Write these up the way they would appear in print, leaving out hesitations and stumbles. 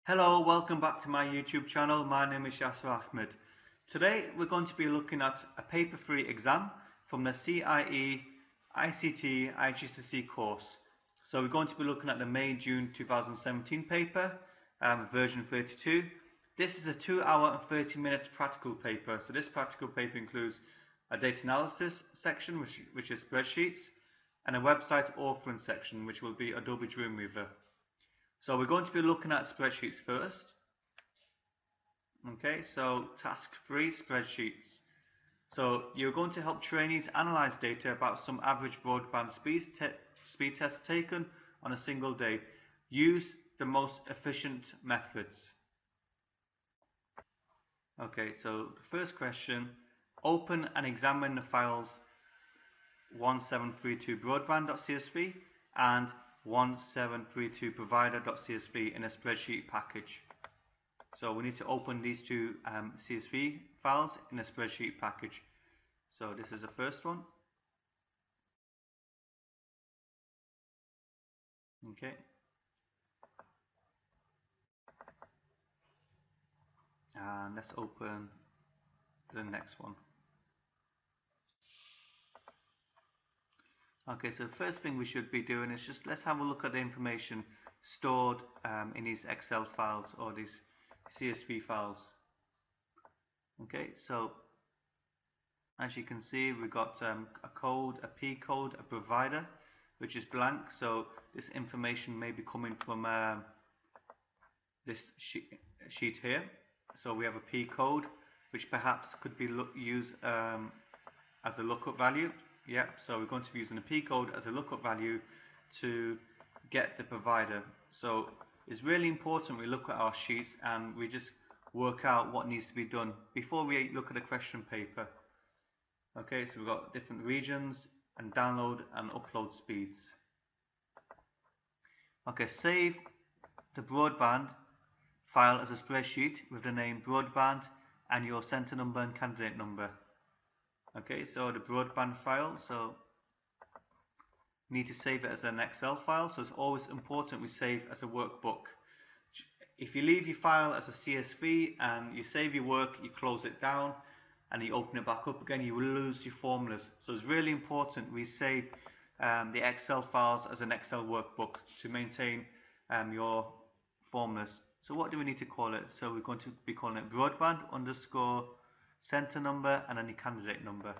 Hello, welcome back to my YouTube channel. My name is YAHMAD. Today we're going to be looking at a paper-free exam from the CIE ICT IGCSE course. So we're going to be looking at the May-June 2017 paper, version 32. This is a 2-hour and 30-minute practical paper. So this practical paper includes a data analysis section, which is spreadsheets, and a website authoring section, which will be Adobe Dreamweaver. So we're going to be looking at spreadsheets first. Okay, so task 3, spreadsheets. So you're going to help trainees analyze data about some average broadband speed tests taken on a single day. Use the most efficient methods. Okay, so the first question, open and examine the files 1732 broadband.csv and 1732 provider.csv in a spreadsheet package. So we need to open these two CSV files in a spreadsheet package. So this is the first one. Okay. And let's open the next one. Okay, so the first thing we should be doing is just let's have a look at the information stored in these Excel files or these CSV files. Okay, so as you can see, we've got a code, a P code, a provider, which is blank. So this information may be coming from this sheet here. So we have a P code, which perhaps could be used as a lookup value. Yep, so we're going to be using a P code as a lookup value to get the provider. So it's really important we look at our sheets and we just work out what needs to be done before we look at the question paper. Okay, so we've got different regions and download and upload speeds. Okay, save the broadband file as a spreadsheet with the name broadband and your center number and candidate number. Okay, so the broadband file, so you need to save it as an Excel file, so it's always important we save as a workbook. If you leave your file as a CSV and you save your work, you close it down and you open it back up again, you will lose your formulas. So it's really important we save the Excel files as an Excel workbook to maintain your formulas. So what do we need to call it? So we're going to be calling it broadband underscore center number and then the candidate number.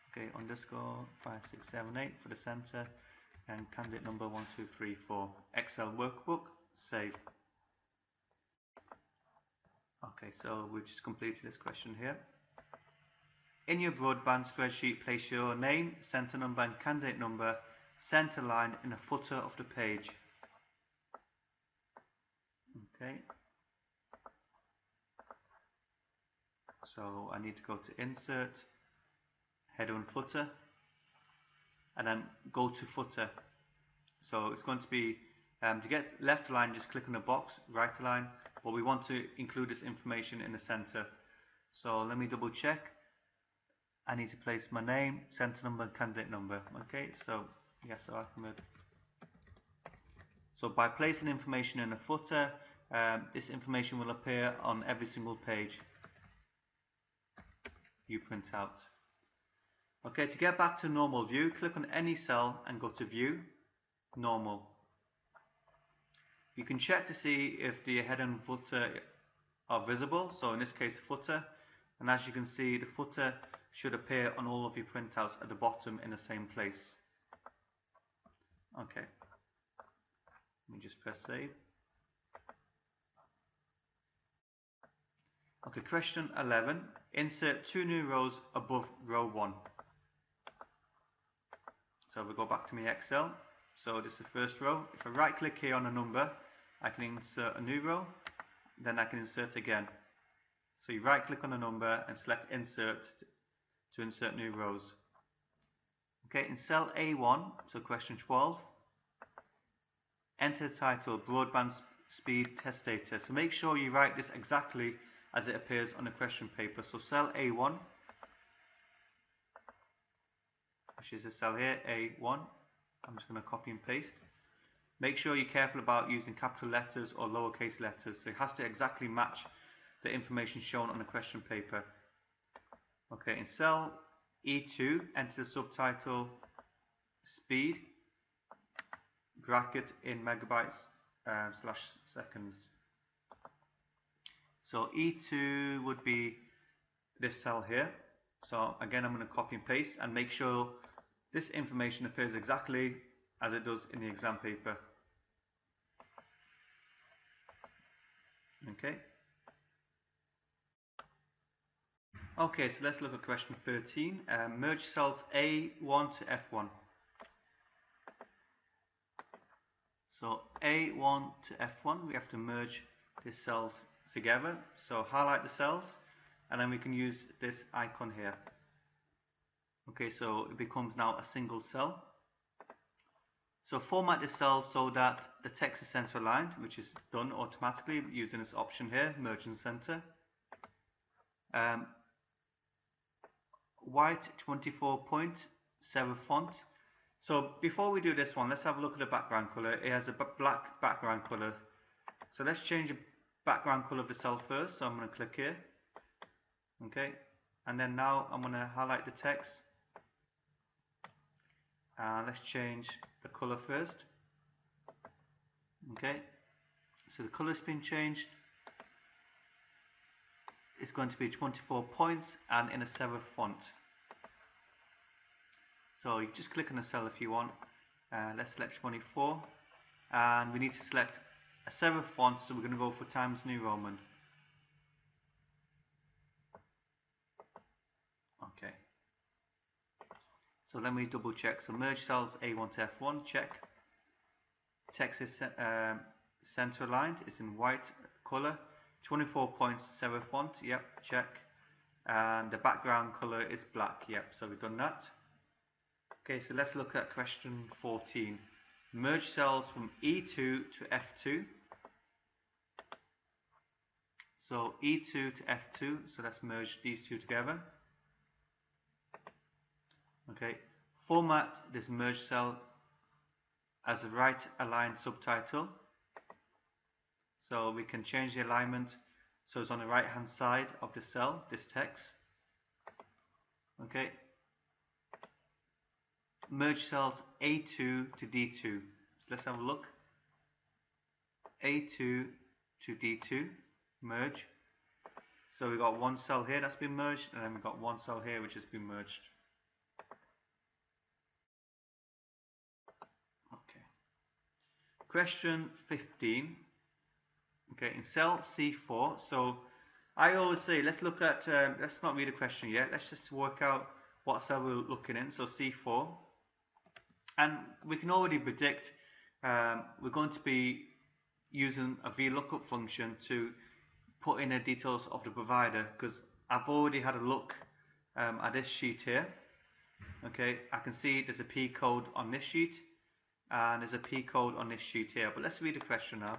Okay, underscore 5678 for the center and candidate number 1234. Excel workbook, save. Okay, so we've just completed this question here. In your broadband spreadsheet, place your name, center number and candidate number center line in the footer of the page. Okay, so I need to go to insert, header and footer, and then go to footer. So it's going to be to get left line, just click on the box, right line, but we want to include this information in the center. So let me double check. I need to place my name, center number and candidate number. Okay, so yes, Ahmed. So by placing information in a footer, this information will appear on every single page you print out. Okay, to get back to normal view, click on any cell and go to view, normal. You can check to see if the header and footer are visible, so in this case footer, and as you can see the footer should appear on all of your printouts at the bottom in the same place. Okay. Let me just press save. Okay, question 11. Insert 2 new rows above row 1. So we go back to my Excel. So this is the first row. If I right click here on a number, I can insert a new row. Then I can insert again. So you right click on a number and select insert to insert new rows. Okay, in cell A1, so question 12. Enter the title, broadband speed test data. So make sure you write this exactly as it appears on the question paper. So cell A1, which is a cell here, A1. I'm just going to copy and paste. Make sure you're careful about using capital letters or lowercase letters. So it has to exactly match the information shown on the question paper. Okay, in cell E2, enter the subtitle speed, bracket in megabytes / seconds. So E2 would be this cell here. So again, I'm going to copy and paste and make sure this information appears exactly as it does in the exam paper. Okay. Okay, so let's look at question 13. Merge cells A1 to F1. So A1 to F1, we have to merge these cells together. So highlight the cells, and then we can use this icon here. Okay, so it becomes now a single cell. So format the cells so that the text is center aligned, which is done automatically using this option here, merge and center. White 24-point serif font. So before we do this one, let's have a look at the background color. It has a black background color. So let's change the background color of the cell first. So I'm going to click here. Okay, and then now I'm going to highlight the text. And let's change the color first. Okay, so the color's been changed. It's going to be 24 points and in a serif font. So you just click on the cell if you want. Let's select 24, and we need to select a serif font, so we're going to go for Times New Roman. Okay. So let me double check. So merge cells A1 to F1, check. Text is center aligned, it's in white color. 24 points serif font, yep, check. And the background color is black, yep, so we've done that. Okay, so let's look at question 14. Merge cells from E2 to F2. So E2 to F2, so let's merge these two together. Okay, format this merge cell as a right aligned subtitle. So we can change the alignment so it's on the right hand side of the cell, this text. Okay. Merge cells A2 to D2. So let's have a look. A2 to D2, merge. So we've got one cell here that's been merged, and then we've got one cell here which has been merged. Okay. Question 15. Okay, in cell C4, so I always say let's look at, let's not read the question yet, let's just work out what cell we're looking in, so C4. And we can already predict we're going to be using a VLOOKUP function to put in the details of the provider, because I've already had a look at this sheet here. Okay, I can see there's a P code on this sheet and there's a P code on this sheet here, but let's read the question now.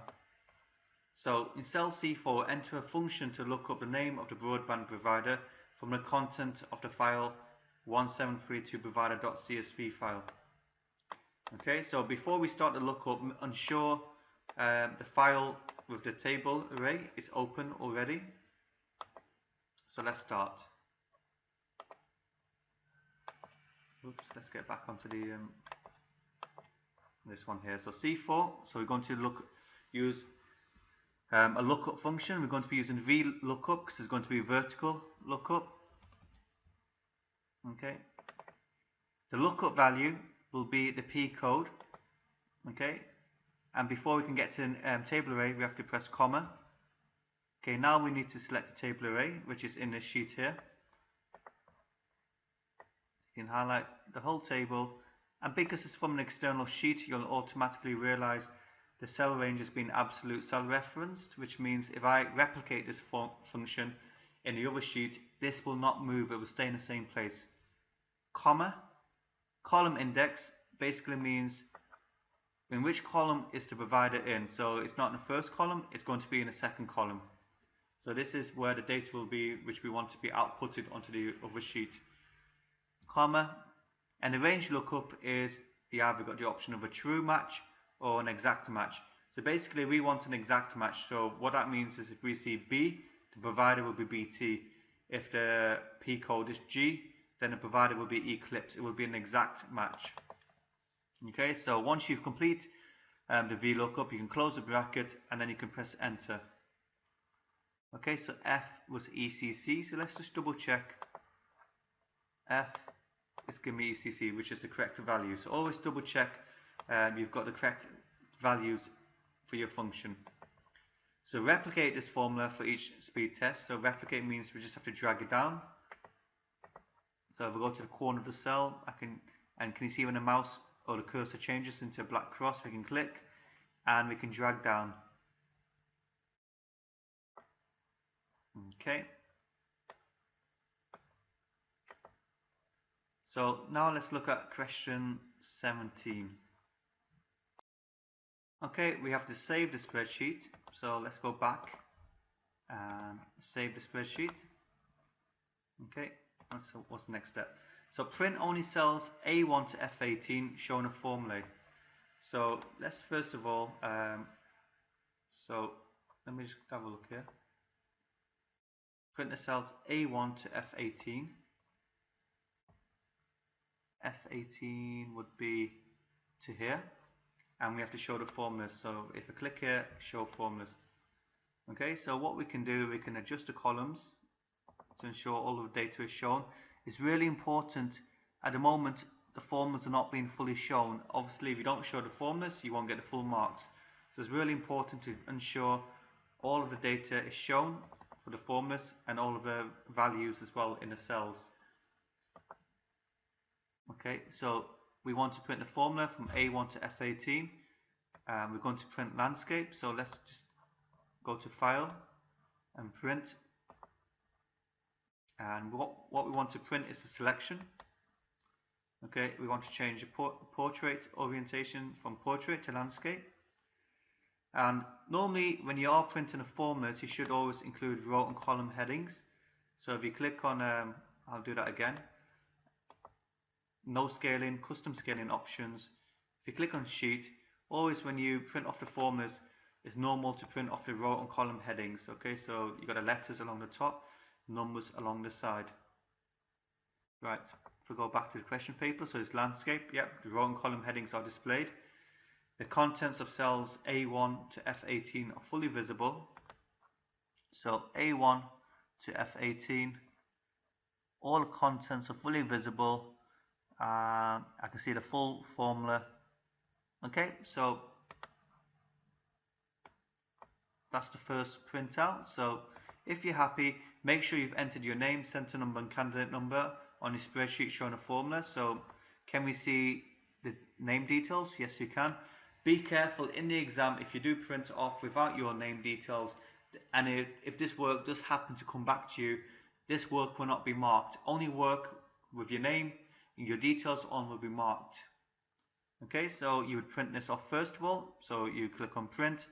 So in cell C4, enter a function to look up the name of the broadband provider from the content of the file 1732provider.csv file. Okay, so before we start the lookup, ensure the file with the table array is open already. So let's start. Oops, let's get back onto the this one here. So C4, so we're going to use a lookup function. We're going to be using VLOOKUP because it's going to be vertical lookup. Okay. The lookup value will be the P code. Okay. And before we can get to table array, we have to press comma. Okay. Now we need to select the table array, which is in this sheet here. You can highlight the whole table, and because it's from an external sheet, you'll automatically realize the cell range has been absolute cell referenced, which means if I replicate this function in the other sheet, this will not move, it will stay in the same place. Comma, column index basically means in which column is the provider in. So it's not in the first column, it's going to be in the second column. So this is where the data will be, which we want to be outputted onto the other sheet. Comma, and the range lookup is you either got the option of a true match or an exact match. So basically we want an exact match. So what that means is if we see B, the provider will be BT. If the P code is G, then the provider will be Eclipse. It will be an exact match. Okay, so once you've complete the VLOOKUP, you can close the bracket and then you can press enter. Okay, so F was ECC, so let's just double check. F is giving me ECC, which is the correct value. So always double check you've got the correct values for your function. So replicate this formula for each speed test. So replicate means we just have to drag it down. So if we go to the corner of the cell, can you see when the mouse or the cursor changes into a black cross, we can click and we can drag down. Okay. So now let's look at question 17. Okay, we have to save the spreadsheet. So let's go back and save the spreadsheet. Okay, so what's the next step? So print only cells A1 to F18 showing a formula. So let's first of all, so let me just have a look here. Print the cells A1 to F18. F18 would be to here, and we have to show the formulas. So if I click here, show formulas. Okay, so what we can do, we can adjust the columns to ensure all of the data is shown. It's really important. At the moment, the formulas are not being fully shown. Obviously, if you don't show the formulas, you won't get the full marks. So it's really important to ensure all of the data is shown for the formulas and all of the values as well in the cells. Okay, so we want to print the formula from A1 to F18. We're going to print landscape, so let's just go to File and Print. And what we want to print is the selection. Okay, we want to change the portrait orientation from portrait to landscape. And normally when you are printing a formulas, you should always include row and column headings. So if you click on, I'll do that again. No scaling, custom scaling options. If you click on sheet, always when you print off the formulas, it's normal to print off the row and column headings. Okay, so you got the letters along the top, numbers along the side. Right, if we go back to the question paper, so it's landscape. Yep, the row and column headings are displayed. The contents of cells A1 to F18 are fully visible. So A1 to F18, all the contents are fully visible. I can see the full formula. Okay, so that's the first printout. So if you're happy, make sure you've entered your name, center number and candidate number on your spreadsheet showing a formula. So can we see the name details? Yes, you can. Be careful in the exam if you do print off without your name details, and if this work does happen to come back to you, this work will not be marked. Only work with your name and your details on will be marked. Okay, so you would print this off first of all. So you click on print.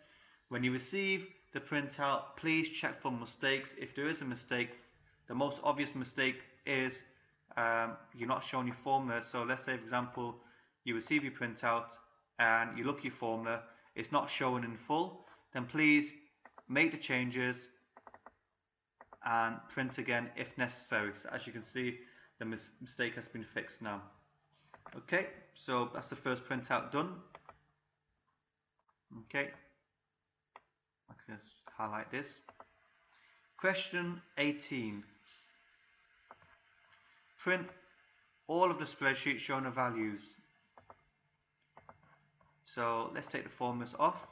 When you receive the printout, please check for mistakes. If there is a mistake, the most obvious mistake is you're not showing your formula. So let's say, for example, you receive your printout and you look at your formula, it's not showing in full, then please make the changes and print again if necessary. So as you can see, the mistake has been fixed now. Okay, so that's the first printout done. Okay, I can just highlight this. Question 18. Print all of the spreadsheet showing the values. So let's take the formulas off.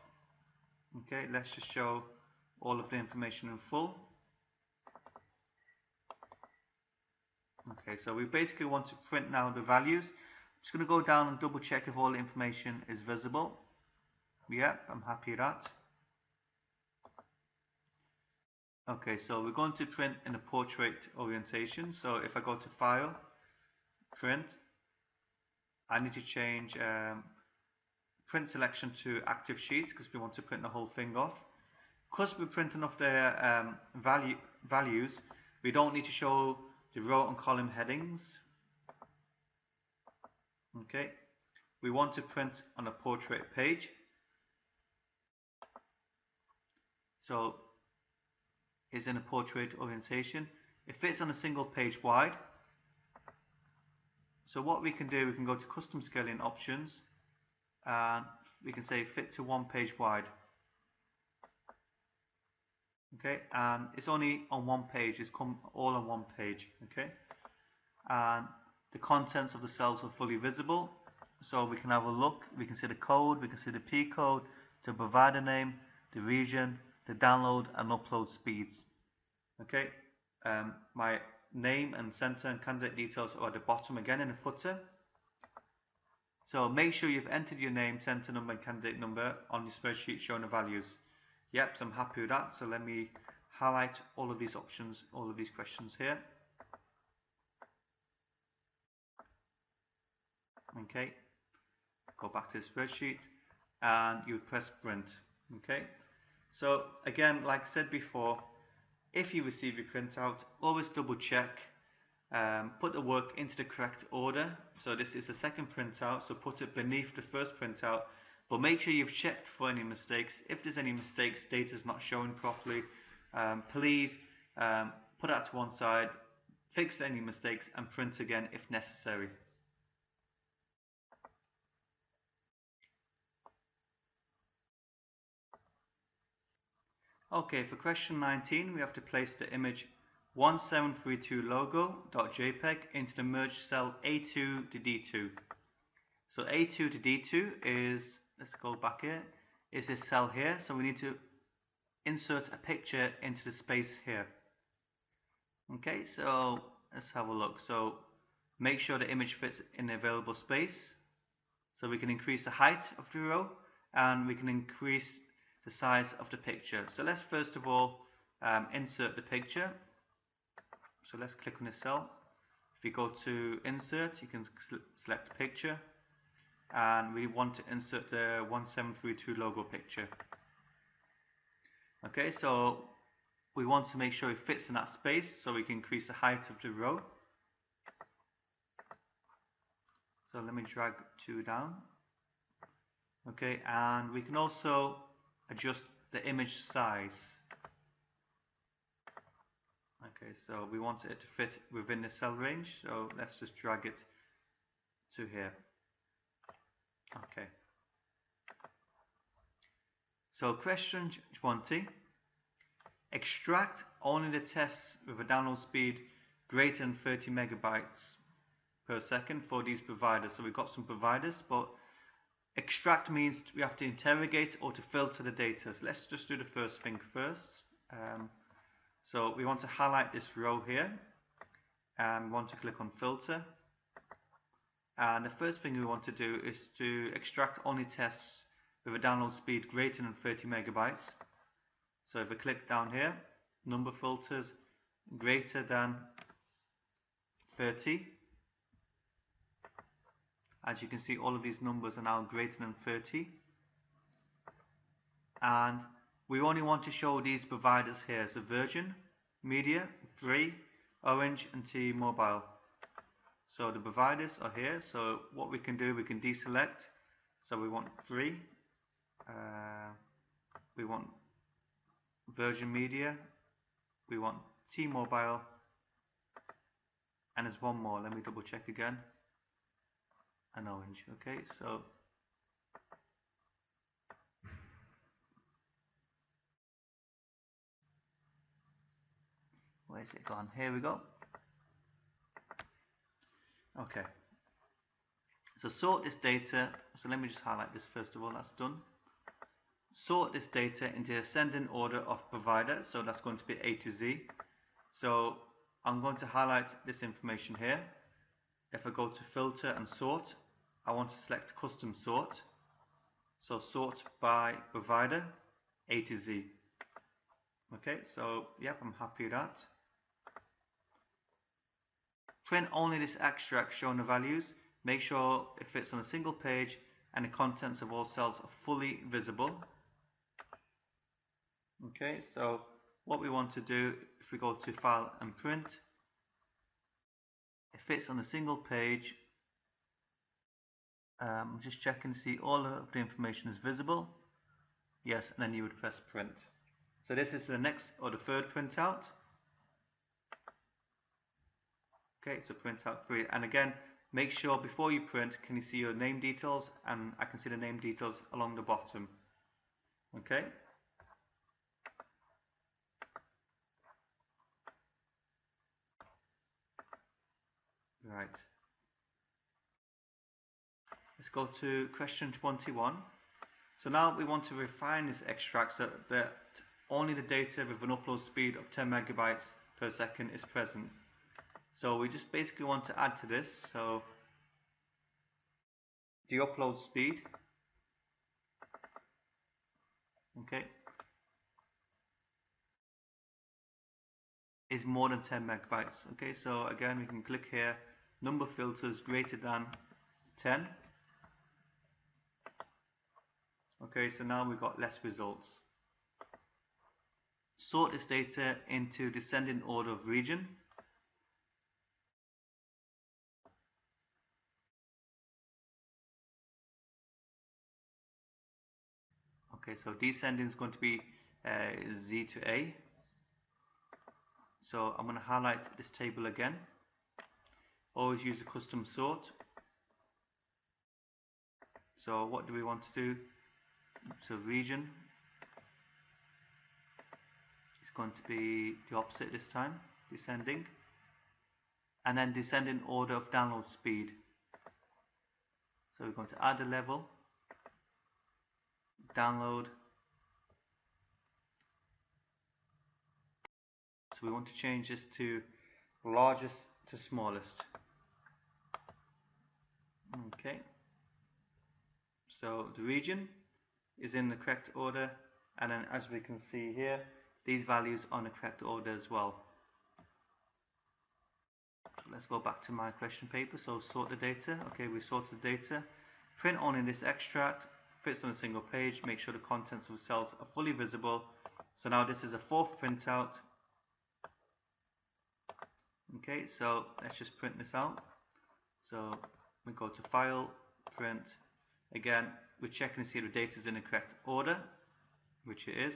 Okay, let's just show all of the information in full. Okay, so we basically want to print now the values. I'm just going to go down and double check if all the information is visible. Yep, I'm happy with that. Okay, so we're going to print in a portrait orientation. So if I go to File, Print, I need to change print selection to active sheets because we want to print the whole thing off. Because we're printing off the values, we don't need to show the row and column headings. Okay, we want to print on a portrait page. So it's in a portrait orientation. It fits on a single page wide. So what we can do, we can go to custom scaling options and we can say fit to 1 page wide. Okay, and it's only on 1 page, it's all on 1 page. Okay, and the contents of the cells are fully visible, so we can have a look. We can see the code, we can see the P code, the provider name, the region, the download and upload speeds. Okay, my name and center and candidate details are at the bottom again in the footer. So make sure you've entered your name, center number and candidate number on your spreadsheet showing the values. Yep, so I'm happy with that. So let me highlight all of these options, all of these questions here. Okay, go back to the spreadsheet and you press print. Okay, so again, like I said before, if you receive your printout, always double check, put the work into the correct order. So this is the second printout, so put it beneath the first printout, but make sure you've checked for any mistakes. If there's any mistakes, data is not showing properly, please put that to one side, fix any mistakes and print again if necessary. Okay, for question 19, we have to place the image 1732 logo.jpg into the merged cell A2 to D2. So A2 to D2 is, let's go back here, is this cell here. So we need to insert a picture into the space here. Okay, so let's have a look. So make sure the image fits in the available space. So we can increase the height of the row and we can increase the size of the picture. So let's first of all insert the picture. So let's click on this cell. If you go to insert, you can select the picture and we want to insert the 1732 logo picture. Okay, so we want to make sure it fits in that space, so we can increase the height of the row. So let me drag 2 down. Okay, and we can also adjust the image size. Okay, so we want it to fit within the cell range, so let's just drag it to here. Okay. So question 20. Extract only the tests with a download speed greater than 30 megabytes per second for these providers. So we've got some providers, but extract means we have to interrogate or to filter the data. So let's just do the first thing first. So we want to highlight this row here and we want to click on filter. And the first thing we want to do is to extract only tests with a download speed greater than 30 megabytes. So if I click down here, number filters greater than 30. As you can see, all of these numbers are now greater than 30. And we only want to show these providers here. So Virgin, Media, Free, Orange and T-Mobile. So the providers are here. So what we can do, we can deselect. So we want Free, we want Virgin Media, we want T-Mobile, and there's one more. Let me double check again. And Orange. Okay, so where's it gone? Here we go. Okay. So sort this data. So let me just highlight this first of all. That's done. Sort this data into ascending order of provider. So that's going to be A to Z. So I'm going to highlight this information here. If I go to filter and sort, I want to select custom sort. So sort by provider, A to Z. Okay, so yep, I'm happy with that. Print only this extract showing the values. Make sure it fits on a single page and the contents of all cells are fully visible. Okay, so what we want to do, if we go to file and print, it fits on a single page Just checking to see all of the information is visible. Yes, and then you would press print. So this is the next or the third printout. Okay, so print out 3, and again, make sure before you print, can you see your name details? And I can see the name details along the bottom. Okay. Right. Let's go to question 21. So now we want to refine this extract so that only the data with an upload speed of 10 megabytes per second is present. So we just basically want to add to this. So the upload speed, okay, is more than 10 megabytes. Okay, so again we can click here, number filters greater than 10. Okay, so now we've got less results. Sort this data into descending order of region. Okay, so descending is going to be Z to A. So I'm going to highlight this table again. Always use the custom sort. So what do we want to do? So region is going to be the opposite this time, descending. And then descending order of download speed. So we're going to add a level, download. So we want to change this to largest to smallest. Okay. So the region is in the correct order, and then as we can see here, these values are in the correct order as well. Let's go back to my question paper. So sort the data. Okay, we sorted the data. Print only this extract, fits on a single page, make sure the contents of the cells are fully visible. So now this is a fourth printout. Okay, so let's just print this out. So we go to File, Print. Again, we're checking to see if the data is in the correct order, which it is.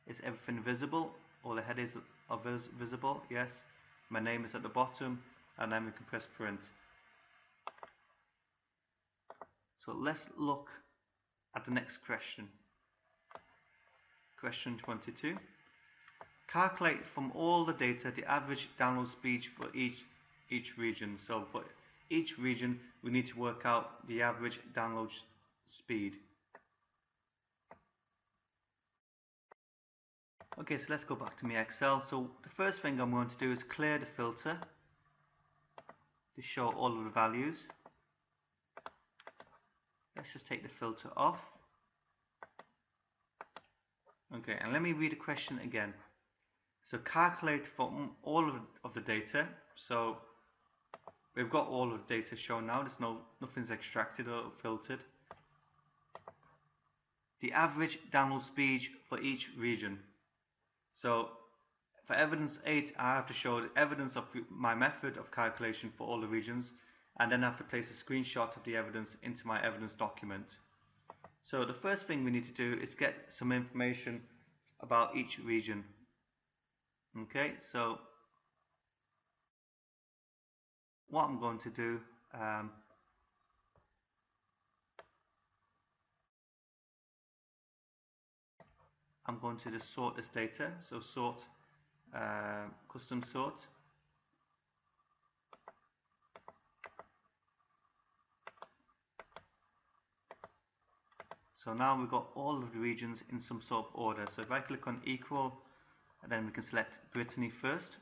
Is everything visible? All the headers are visible? Yes. My name is at the bottom, and then we can press print. So let's look at the next question. Question 22. Calculate from all the data the average download speed for each region. So for each region, we need to work out the average download speed. Okay, so let's go back to my Excel. So the first thing I'm going to do is clear the filter to show all of the values. Let's just take the filter off. Okay, and let me read the question again. So calculate from all of the data. So we've got all of the data shown now. There's nothing's extracted or filtered. The average download speed for each region. So for evidence 8, I have to show the evidence of my method of calculation for all the regions, and then I have to place a screenshot of the evidence into my evidence document. So the first thing we need to do is get some information about each region. Okay, so what I'm going to do, I'm going to just sort this data. So sort, custom sort. So now we've got all of the regions in some sort of order. So if I click on equal, and then we can select Brittany first.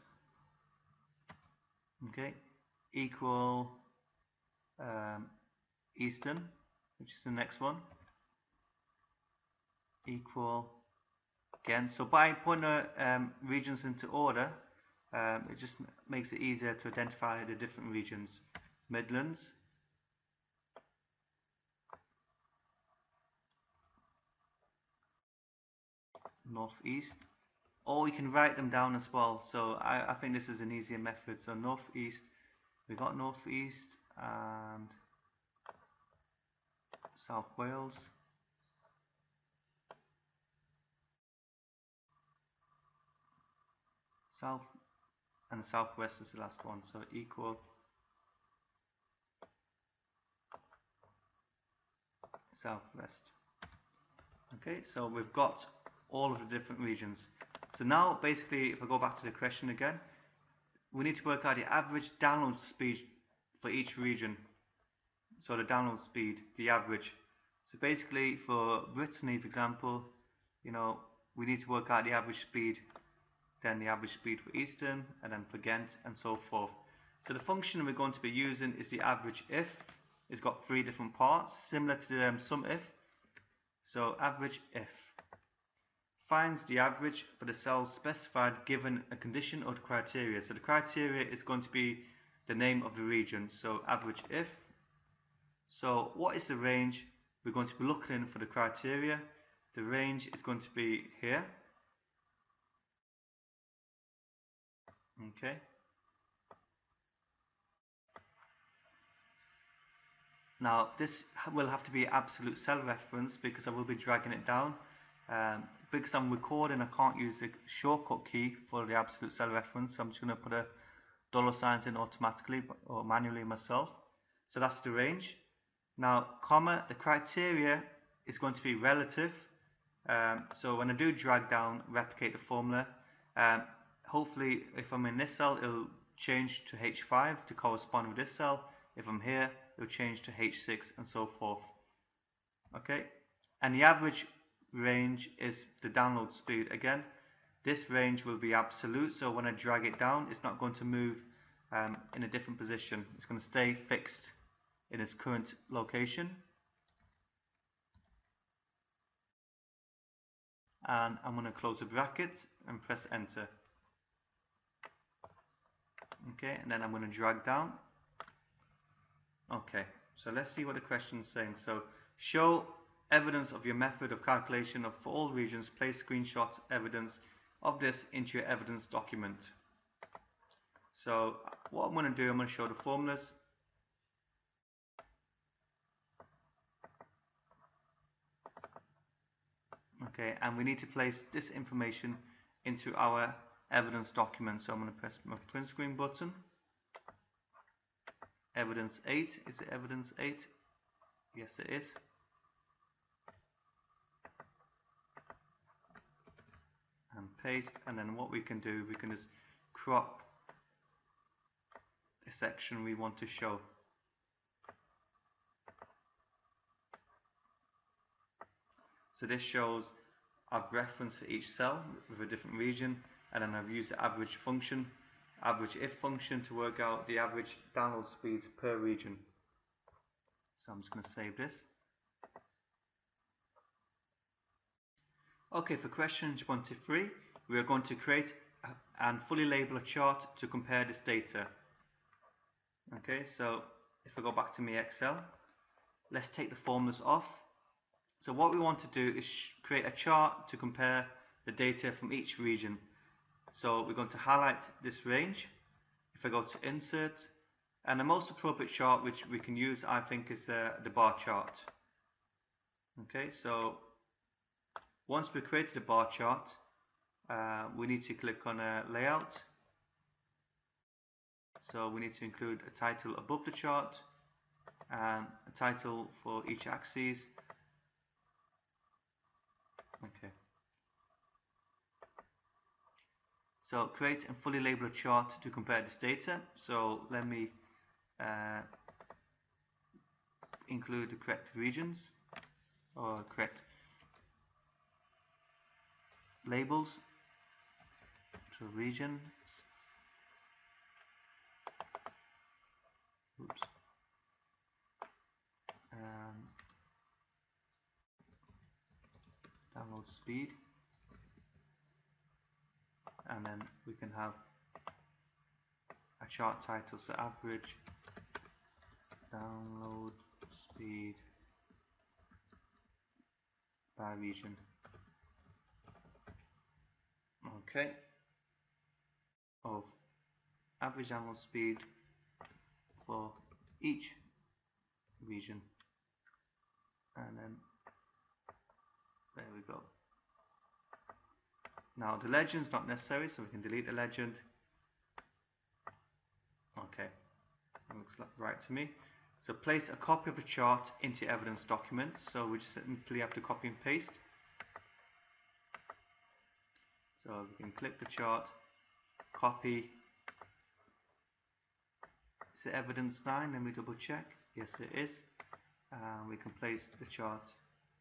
Okay, equal Eastern, which is the next one. Equal again. So by putting the regions into order, it just makes it easier to identify the different regions. Midlands. Northeast. Or we can write them down as well. So I think this is an easier method. So northeast, we got northeast, and South Wales, South, and Southwest is the last one, so equal Southwest. Okay, so we've got all of the different regions. So now basically if I go back to the question again, we need to work out the average download speed for each region. So the download speed, the average. So basically for Brittany, for example, you know, we need to work out the average speed, then the average speed for Eastern, and then for Ghent, and so forth. So the function we're going to be using is the average if. It's got three different parts, similar to the sum if. So average if finds the average for the cells specified given a condition or the criteria. So the criteria is going to be the name of the region. So average if. So what is the range? We're going to be looking in for the criteria. The range is going to be here. Okay. Now this will have to be absolute cell reference because I will be dragging it down. Because I'm recording, I can't use the shortcut key for the absolute cell reference. So I'm just going to put a $signs in automatically or manually myself. So that's the range. Now, comma, the criteria is going to be relative. So when I do drag down, replicate the formula, hopefully if I'm in this cell, it'll change to H5 to correspond with this cell. If I'm here, it'll change to H6 and so forth. Okay, and the average range is the download speed. Again, this range will be absolute, so when I drag it down, it's not going to move in a different position. It's going to stay fixed in its current location. And I'm going to close the bracket and press enter. Okay, and then I'm going to drag down. Okay, so let's see what the question is saying. So show evidence of your method of calculation for all regions. Place screenshot evidence of this into your evidence document. So what I'm going to do, I'm going to show the formulas. Okay, and we need to place this information into our evidence document. So I'm going to press my print screen button. Evidence 8, is it evidence 8? Yes it is. And paste, and then what we can do, we can just crop the section we want to show. So this shows I've referenced each cell with a different region, and then I've used the average function, average if function, to work out the average download speeds per region. So I'm just going to save this. Okay, for question 23, we are going to create and fully label a chart to compare this data. Okay, so if I go back to my Excel, let's take the formulas off. So what we want to do is create a chart to compare the data from each region. So we're going to highlight this range. If I go to insert, and the most appropriate chart which we can use, I think, is the bar chart. Okay, so once we've created a bar chart, we need to click on layout. So we need to include a title above the chart and a title for each axis. Okay. So create and fully label a chart to compare this data. So let me include the correct regions or correct labels. So regions. Oops. Download speed. And then we can have a chart title, so average download speed by region. Okay, of average download speed for each region. and then there we go. Now the legend's not necessary, so we can delete the legend. Okay, looks like right to me. So place a copy of the chart into your evidence document. So we just simply have to copy and paste. So we can click the chart, copy. Is it evidence 9? Let me double check. Yes, it is. We can place the chart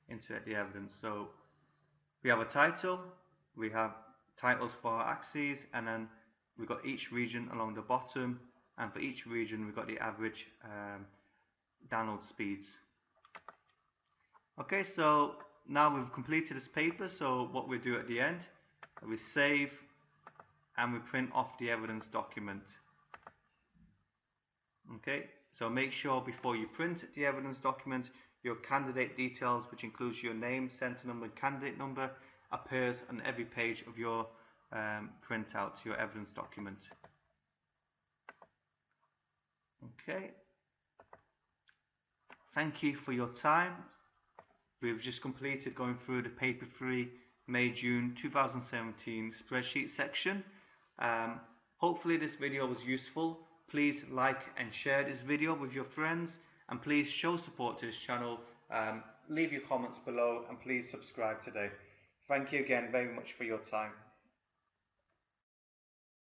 into the evidence. So we have a title, we have titles for our axes, and then we've got each region along the bottom, and for each region we've got the average download speeds. Okay, so now we've completed this paper. So what we do at the end, we save and we print off the evidence document. Okay, so make sure before you print the evidence document, your candidate details, which includes your name, center number, and candidate number, appears on every page of your printout, your evidence document. Okay, thank you for your time. We've just completed going through the paper 3 May-June 2017 spreadsheet section. Hopefully this video was useful. Please like and share this video with your friends, and please show support to this channel. Leave your comments below, and please subscribe today. Thank you again very much for your time.